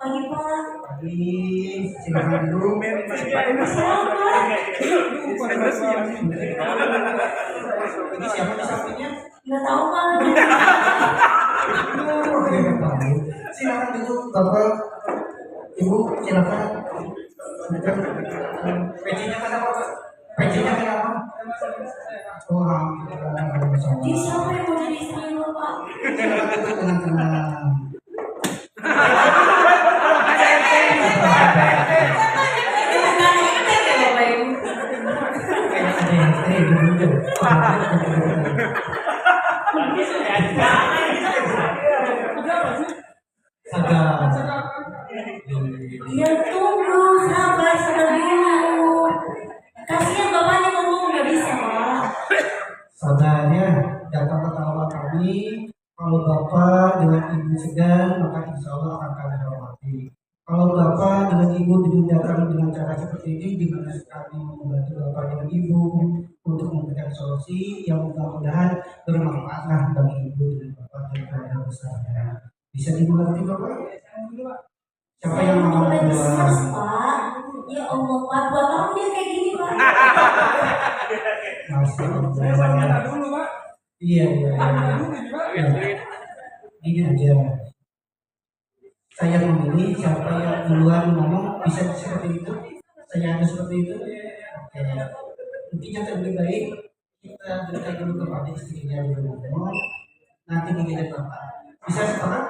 Pagi Pak. Pagi, silakan dulu. Siapa? Ini siapa di sampingnya? Nggak tahu Pak. Oke, tahu. Silakan duduk, Bapak, Ibu, silakan. Pecinya kenapa, Pak? Pecinya kenapa? Oh, alhamdulillah. Dia siapa yang mau jadi istri lo Pak? Silakan duduk dengan tenang. Iya tunggu, sabar dulu. Kasihan bapaknya ngomong nggak bisa Pak. Saudara datang ke kawah kami. Kalau Bapak dengan Ibu sedang, maka insya Allah akan kami hormati. Kalau Bapak dengan Ibu datang dengan cara seperti ini, di mana kami membantu Bapak dengan Ibu untuk memberikan solusi yang mudah-mudahan bermanfaatlah bagi Ibu dan Bapak dan keluarga besarnya. Bisa dimengerti Bapak? Siapa yang mau besar duluan? Pak? Ya Allah Pak, 2 tahun dia kayak gini Pak. Masih dulu Pak. Iya. Ini aja. Saya memilih siapa yang duluan ngomong bisa seperti itu. Saya ada seperti itu. Oke. Mungkin yang lebih baik kita berikan dulu kepada istrinya dulu ngomong. Nanti kita Bapak. Bisa sepakat?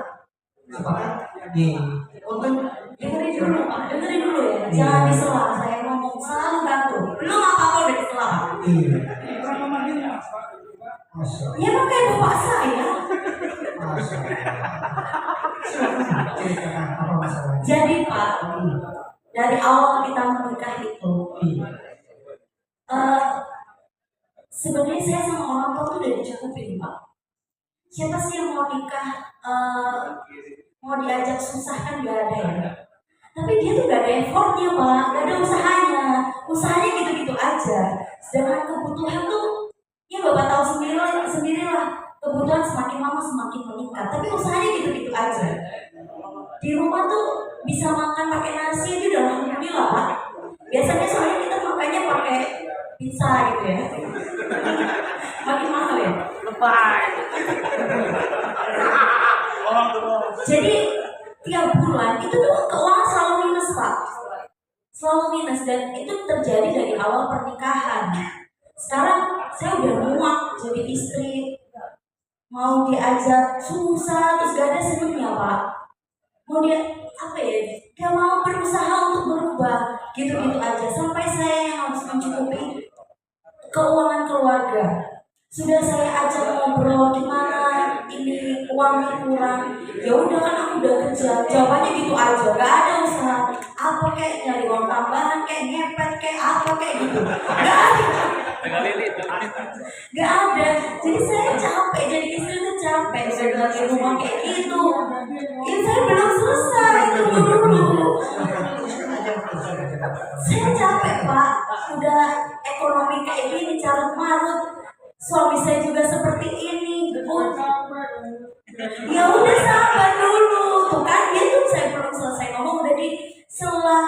Sepakat? Nih. Untuk Dengerin dulu Pak, dengerin dulu ya. Jangan disela, saya ngomong selalu bantu. Belum apa-apa udah disela. iya. Masya Ya emang kayak bapak saya. Masya ceritakan apa masalahnya? Jadi Pak, dari awal kita menikah itu, Iya. sebenarnya saya sama orang tua tuh udah dicukupin Pak. Siapa sih yang mau nikah, mau diajak susah kan gak ada ya. Tapi dia tuh gak ada effortnya Pak, gak ada usahanya. Usahanya gitu-gitu aja. Sedangkan kebutuhan tuh, ya Bapak tahu sendirilah. Kebutuhan semakin lama semakin meningkat. Tapi usahanya gitu-gitu aja. Di rumah tuh bisa makan pakai nasi aja udah alhamdulillah Pak. Biasanya soalnya kita makannya pakai pizza gitu ya. Makin mahal ya. Jadi tiap bulan itu tuh keuangan selalu minus Pak. Selalu minus dan itu terjadi dari awal pernikahan. Sekarang saya udah muak jadi istri. Mau diajak susah terus gak ada senyumnya Pak. Mau dia apa ya? Gak mau berusaha untuk berubah gitu-gitu aja sampai saya yang harus mencukupi keuangan keluarga. Sudah saya ajak ngobrol gimana ini uangnya kurang. Ya udah kan aku udah kerja. Jawabannya gitu aja. Gak ada usaha apa kayak nyari uang tambahan kayak ngepet kayak apa kayak gitu. Gak ada. Gak ada. Jadi saya capek jadi istri tuh capek. Saya di rumah kayak gitu. Ini saya belum selesai tunggu dulu. Saya capek Pak. Udah ekonomi kayak gini carut marut. Suami saya juga seperti ini. Ya udah sabar dulu. Tuh kan gitu saya belum selesai ngomong udah di sela.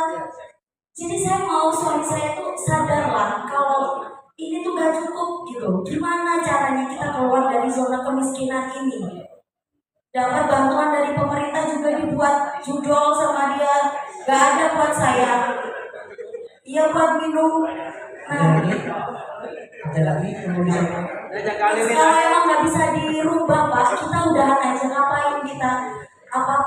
Jadi saya mau suami saya tuh sadarlah kalau ini tuh gak cukup gitu. Gimana caranya kita keluar dari zona kemiskinan ini? Dapat bantuan dari pemerintah juga dibuat judol sama dia. Gak ada buat saya. Iya buat minum. Nah, Ada lagi yang mau disampaikan? kalau emang nggak bisa dirubah Pak, kita udahan aja. Ngapain kita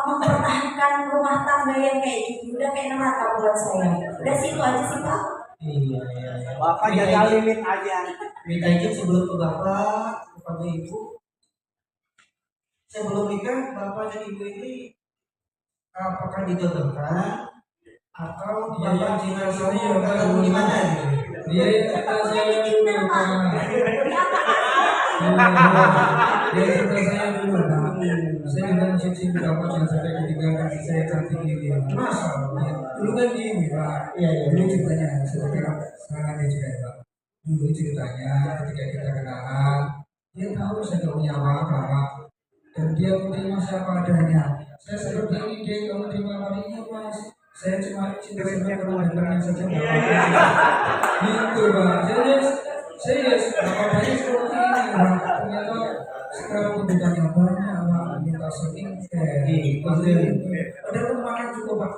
mempertahankan rumah tangga yang kayak gitu? Udah kayak neraka buat saya. Udah situ aja sih Pak. Iya. Bapak jaga limit aja. Minta izin sebelum ke Bapak, kepada Ibu. Sebelum nikah, Bapak dan Ibu ini apakah dijodohkan atau Bapak cinta saya atau gimana gitu? Dia cinta saya dulu dia cinta saya dulu saya juga masih Bapak jangan sampai ketinggalan kasih saya cantik ini Masa Allah. dulu kan gini Pak Iya. dulu ceritanya sekarang dia juga Pak dulu ceritanya ketika kita kenalan dia tahu saya gak punya apa-apa Pak dan dia menerima siapa adanya saya seperti ini deh, kamu terima apa ini mas? Saya cuma cinta sama kamu dengarnya saja. Gitu bang, saya bapaknya seperti ini bang. Ternyata sekarang kebutuhannya banyak bang, minta skincare. Padahal makan cukup bang,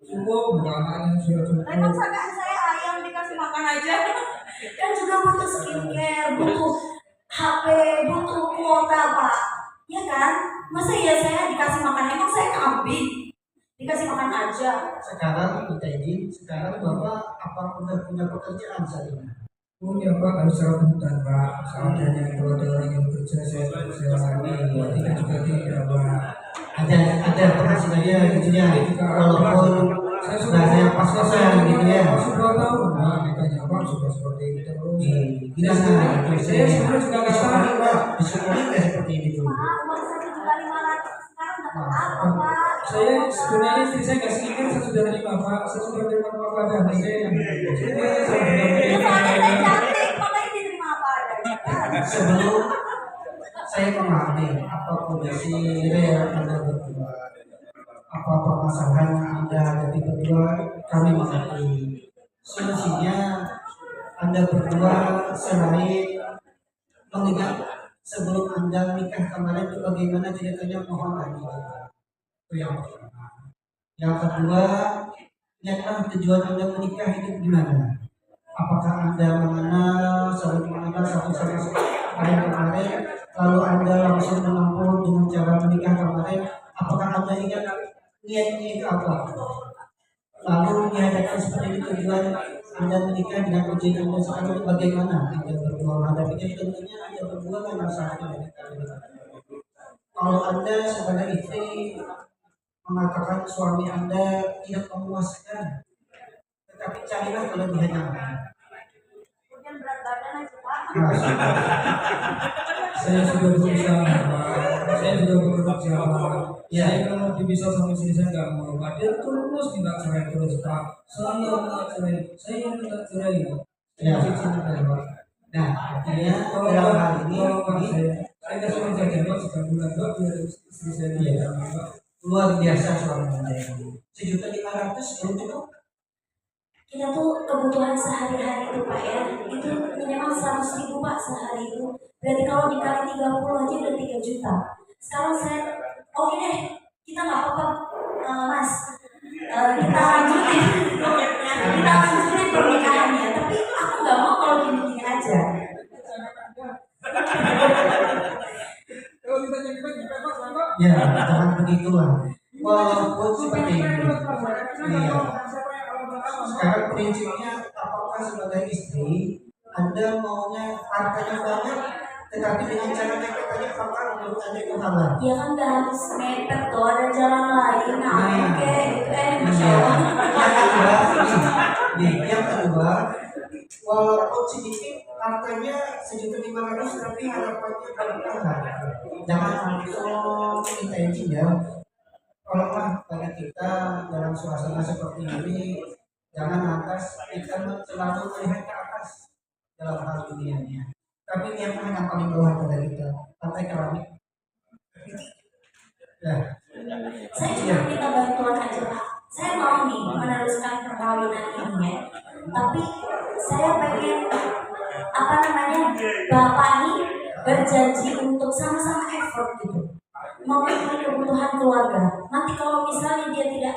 cukup makanannya sudah cukup. Memang saya ayam dikasih makan aja. Kan juga butuh skincare, butuh HP, butuh kuota pak. Ya kan? Masa ya saya dikasih makan, emang saya kambing? Dikasih makan aja. Sekarang minta izin, sekarang Bapak apa udah punya pekerjaan saat ini? Punya pak, harus serabutan pak. Seandainya kalau ada orang yang bekerja, saya tidak juga tidak pak. Ada penghasilannya gitu ya, walaupun sudah saya pas-pasan gitu ya. Sudah tahu pak, makanya pak sudah seperti itu terus. Gimana? Saya sebenarnya juga nggak tahu pak. Disyukuri nggak seperti itu? Pak, uang 1.500.000 sekarang dapat apa pak? Saya sebenarnya istri saya nggak sedikit, saya sudah terima pak. Saya sudah terima apa ada saya yang Ya soalnya saya cantik, makanya diterima apa adanya. Sebelum saya memahami apa kondisi real Anda berdua, apa masalah yang Anda hadapi berdua, kami mengerti. Solusinya Anda berdua selain mengingat sebelum Anda nikah kemarin itu bagaimana ceritanya, mohon lagi. Itu yang pertama. Yang kedua, lihatlah tujuan Anda menikah itu gimana. Apakah Anda saling mengenal satu sama lain kemarin, lalu Anda langsung menempuh dengan cara menikah kemarin, apakah Anda ingat niatnya itu apa? Lalu dihadapkan seperti itu tujuan Anda menikah dengan ujian Anda sekarang itu bagaimana Anda berdua menghadapinya? Tentunya Anda berdua kan masalahnya. Kalau Anda sebagai istri mengatakan suami Anda tidak memuaskan, tetapi carilah kelebihannya. Kemudian berat badan aja pak. sudah berusaha pak. Saya sudah bekerja pak. Saya kalau dipisah sama istri saya nggak mau pak. Dia terus minta cerai terus pak. Saya minta cerai, saya minta cerai. Ya. Pak. Nah, artinya dalam hal ini Saya kasih uang jajan pak 3 bulan pak biar istri saya tidak pak. luar biasa suami Anda ini. 1.500.000 belum cukup? Kita tuh kebutuhan sehari-hari itu pak ya, itu minimal 100.000 pak sehari itu. Berarti kalau dikali 30 aja udah 3 juta. Sekarang saya, oke deh, kita nggak apa-apa mas, kita lanjutin, pernikahannya. Tapi aku nggak mau kalau gini-gini aja. Ya, jangan begitulah. Walaupun seperti ini. Iya. Sekarang prinsipnya apakah sebagai istri Anda maunya hartanya banyak, tetapi dengan cara katanya apakah menurut Anda itu halal? Ya kan nggak harus mepet tuh, ada jalan lain. Nah, oke, gitu masya Iya. Allah. Yang kedua, walaupun sedikit hartanya 1.500.000 tapi harapannya berkah. Jangan langsung minta izin ya. Kalau pada kita dalam suasana seperti ini, jangan lantas kita selalu melihat ke atas dalam hal dunianya. Tapi lihatlah yang paling bawah pada kita, lantai keramik. Ya. Saya cuma minta bantuan aja pak. Saya mau nih meneruskan perkawinan ini ya. Tapi saya pengen bapak ini berjanji untuk sama-sama effort gitu, memenuhi kebutuhan keluarga. Nanti kalau misalnya dia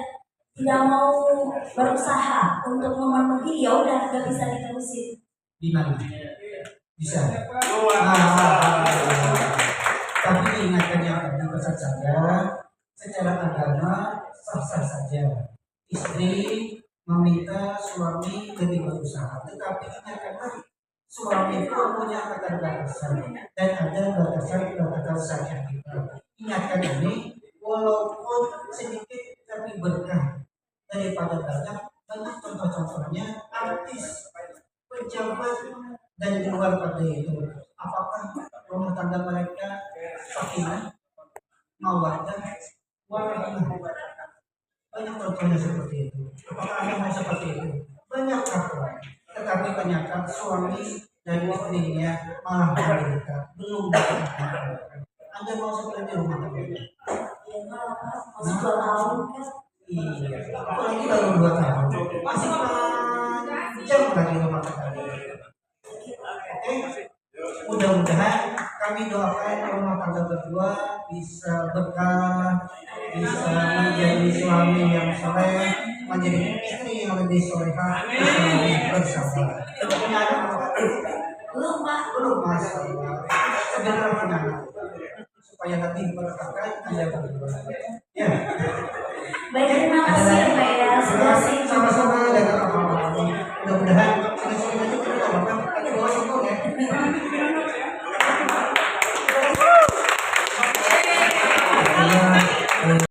tidak mau berusaha untuk memenuhi, ya udah nggak bisa diterusin. Gimana? Bisa. Tapi diingatkan yang tadi pesan saya, secara agama sah-sah saja istri meminta suami lebih berusaha, tetapi ingatkanlah suami itu punya keterbatasan dan ada batasan syariat kita. Ingatkan ini, walaupun sedikit tapi berkah daripada banyak contoh-contohnya artis, pejabat dan di luar pada itu. Apakah rumah tangga mereka sakinah, mawaddah, warahmah? Banyak contohnya seperti itu. Apakah Anda mau seperti itu? Banyak contoh. Tetapi ternyata suami dan istrinya malah menderita, belum dapat. Anda mau seperti rumah tangga? Ya, Masih 2 tahun kan? Iya, aku lagi baru 2 tahun. Masih panjang lagi rumah tangga. Oke, mudah-mudahan kami doakan rumah tangga berdua bisa berkah, bisa menjadi suami yang soleh, menjadi istri yang lebih solehah, bisa lebih bersabar. Punya anak apa? Belum Pak. Belum, masalah. Segera punya anak supaya nanti berkahkan Anda berdua.